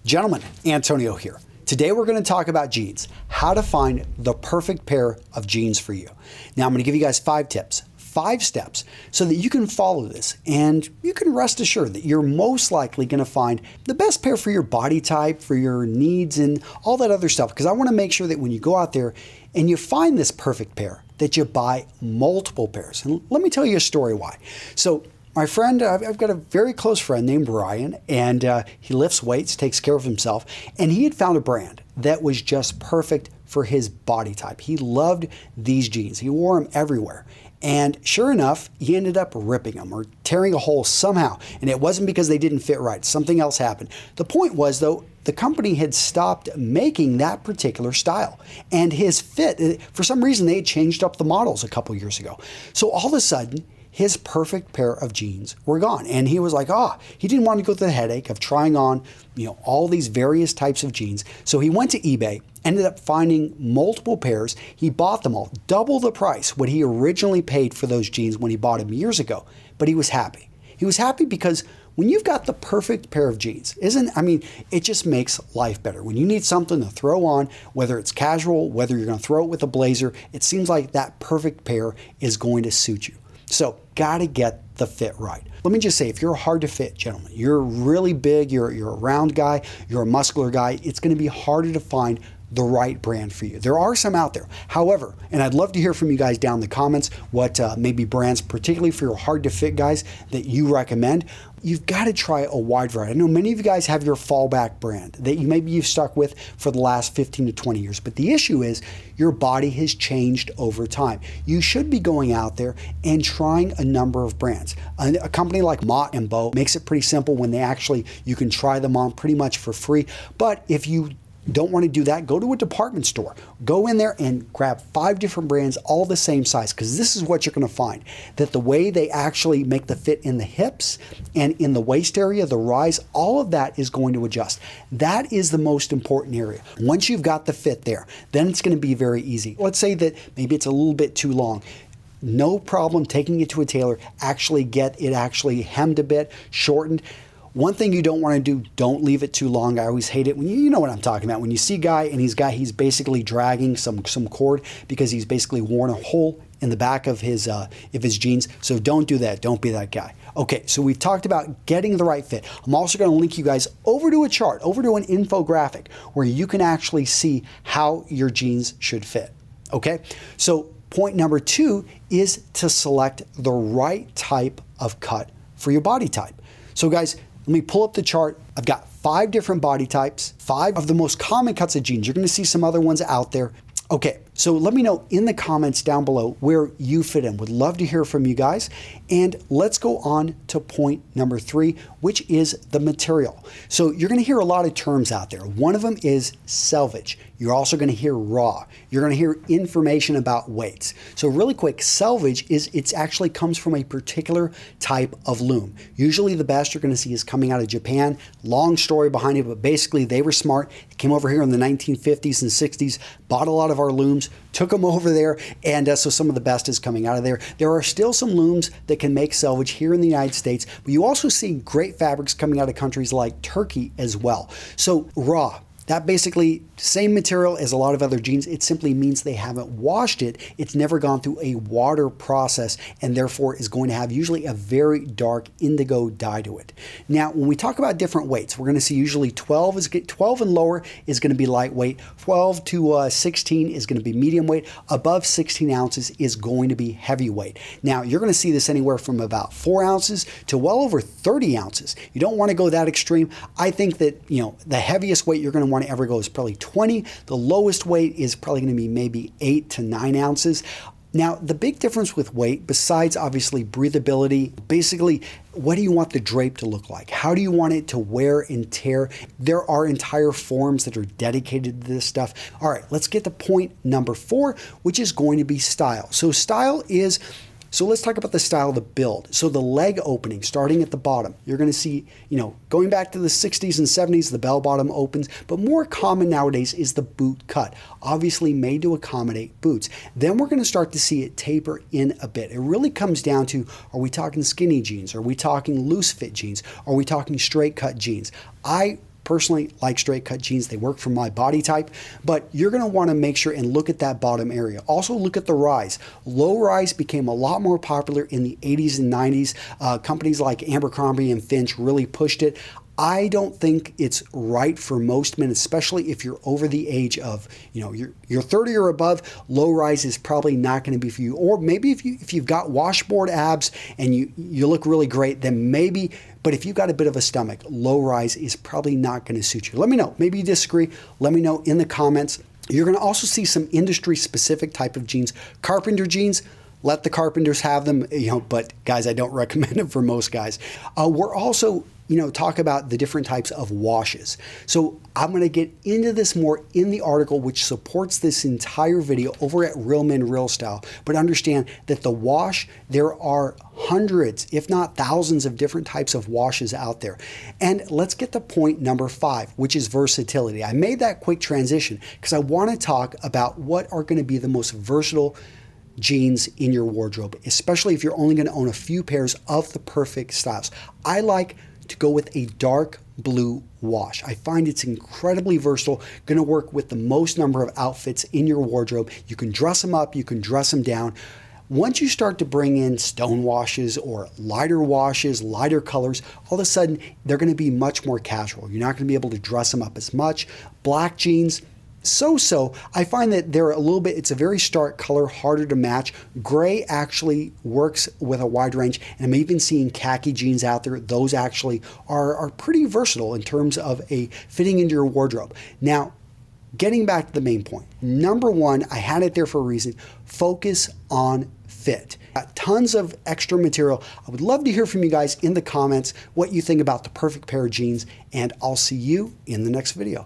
Gentlemen, Antonio here. Today we're going to talk about jeans, how to find the perfect pair of jeans for you. Now I'm going to give you guys 5 tips, 5 steps, so that you can follow this and you can rest assured that you're most likely going to find the best pair for your body type, for your needs, and all that other stuff. Because I want to make sure that when you go out there and you find this perfect pair, that you buy multiple pairs. And let me tell you a story why. So my friend, I've got a very close friend named Brian, and he lifts weights, takes care of himself, and he had found a brand that was just perfect for his body type. He loved these jeans. He wore them everywhere. And sure enough, he ended up ripping them or tearing a hole somehow. And it wasn't because they didn't fit right. Something else happened. The point was, though, the company had stopped making that particular style. And his fit, for some reason, they had changed up the models a couple years ago. So all of a sudden, his perfect pair of jeans were gone. And he was like, he didn't want to go through the headache of trying on, all these various types of jeans. So he went to eBay, ended up finding multiple pairs. He bought them all, double the price what he originally paid for those jeans when he bought them years ago. But he was happy. He was happy because when you've got the perfect pair of jeans, it just makes life better. When you need something to throw on, whether it's casual, whether you're going to throw it with a blazer, it seems like that perfect pair is going to suit you. So, gotta get the fit right. Let me just say, if you're hard to fit, gentlemen, you're really big, you're a round guy, you're a muscular guy, it's gonna be harder to find the right brand for you. There are some out there. However, and I'd love to hear from you guys down in the comments what maybe brands, particularly for your hard to fit guys, that you recommend. You've got to try a wide variety. I know many of you guys have your fallback brand that you've stuck with for the last 15 to 20 years. But the issue is your body has changed over time. You should be going out there and trying a number of brands. A company like Mott And Bow makes it pretty simple when you can try them on pretty much for free. But if you don't want to do that, go to a department store. Go in there and grab 5 different brands, all the same size, because this is what you're going to find, that the way they actually make the fit in the hips and in the waist area, the rise, all of that is going to adjust. That is the most important area. Once you've got the fit there, then it's going to be very easy. Let's say that maybe it's a little bit too long. No problem taking it to a tailor, get it actually hemmed a bit, shortened. One thing you don't want to do, don't leave it too long. I always hate it when you know what I'm talking about. When you see a guy and he's basically dragging some cord because he's basically worn a hole in the back of his jeans. So don't do that. Don't be that guy. Okay, so we've talked about getting the right fit. I'm also going to link you guys over to a chart, over to an infographic where you can actually see how your jeans should fit. Okay, so point number 2 is to select the right type of cut for your body type. So guys, let me pull up the chart. I've got 5 different body types, 5 of the most common cuts of jeans. You're going to see some other ones out there. Okay, so let me know in the comments down below where you fit in. Would love to hear from you guys. And let's go on to point number 3, which is the material. So you're going to hear a lot of terms out there. One of them is selvage. You're also going to hear raw. You're going to hear information about weights. So really quick, selvage it actually comes from a particular type of loom. Usually the best you're going to see is coming out of Japan. Long story behind it, but basically they were smart. They came over here in the 1950s and 60s, bought a lot of our looms, took them over there, and so some of the best is coming out of there. There are still some looms that can make selvage here in the United States, but you also see great fabrics coming out of countries like Turkey as well. So raw. That basically, same material as a lot of other jeans. It simply means they haven't washed it. It's never gone through a water process and therefore is going to have usually a very dark indigo dye to it. Now, when we talk about different weights, we're going to see usually 12 and lower is going to be lightweight. 12 to 16 is going to be medium weight. Above 16 ounces is going to be heavyweight. Now, you're going to see this anywhere from about 4 ounces to well over 30 ounces. You don't want to go that extreme. I think that, the heaviest weight you're going to want to ever go is probably 20. The lowest weight is probably going to be maybe 8 to 9 ounces. Now, the big difference with weight, besides obviously breathability, basically, what do you want the drape to look like? How do you want it to wear and tear? There are entire forums that are dedicated to this stuff. All right, let's get to point number 4, which is going to be style. So let's talk about the style of the build. So the leg opening, starting at the bottom, you're going to see, going back to the 60s and 70s, the bell bottom opens, but more common nowadays is the boot cut, obviously made to accommodate boots. Then we're going to start to see it taper in a bit. It really comes down to, are we talking skinny jeans? Are we talking loose fit jeans? Are we talking straight cut jeans? I personally like straight cut jeans. They work for my body type, but you're going to want to make sure and look at that bottom area. Also look at the rise. Low rise became a lot more popular in the 80s and 90s. Companies like Abercrombie and Finch really pushed it. I don't think it's right for most men, especially if you're over the age of, you're 30 or above. Low rise is probably not going to be for you. Or maybe if you've got washboard abs and you look really great, then maybe. But if you've got a bit of a stomach, low rise is probably not going to suit you. Let me know. Maybe you disagree. Let me know in the comments. You're going to also see some industry specific type of jeans. Carpenter jeans. Let the carpenters have them, but guys, I don't recommend them for most guys. We're also, talk about the different types of washes. So I'm going to get into this more in the article, which supports this entire video over at Real Men Real Style. But understand that the wash, there are hundreds, if not thousands of different types of washes out there. And let's get to point number 5, which is versatility. I made that quick transition because I want to talk about what are going to be the most versatile jeans in your wardrobe, especially if you're only going to own a few pairs of the perfect styles. I like to go with a dark blue wash. I find it's incredibly versatile, going to work with the most number of outfits in your wardrobe. You can dress them up, you can dress them down. Once you start to bring in stone washes or lighter colors, all of a sudden they're going to be much more casual. You're not going to be able to dress them up as much. Black jeans, so. I find that they're a little bit, it's a very stark color, harder to match. Gray actually works with a wide range, and I'm even seeing khaki jeans out there. Those actually are pretty versatile in terms of a fitting into your wardrobe. Now, getting back to the main point. Number 1, I had it there for a reason. Focus on fit. Tons of extra material. I would love to hear from you guys in the comments what you think about the perfect pair of jeans, and I'll see you in the next video.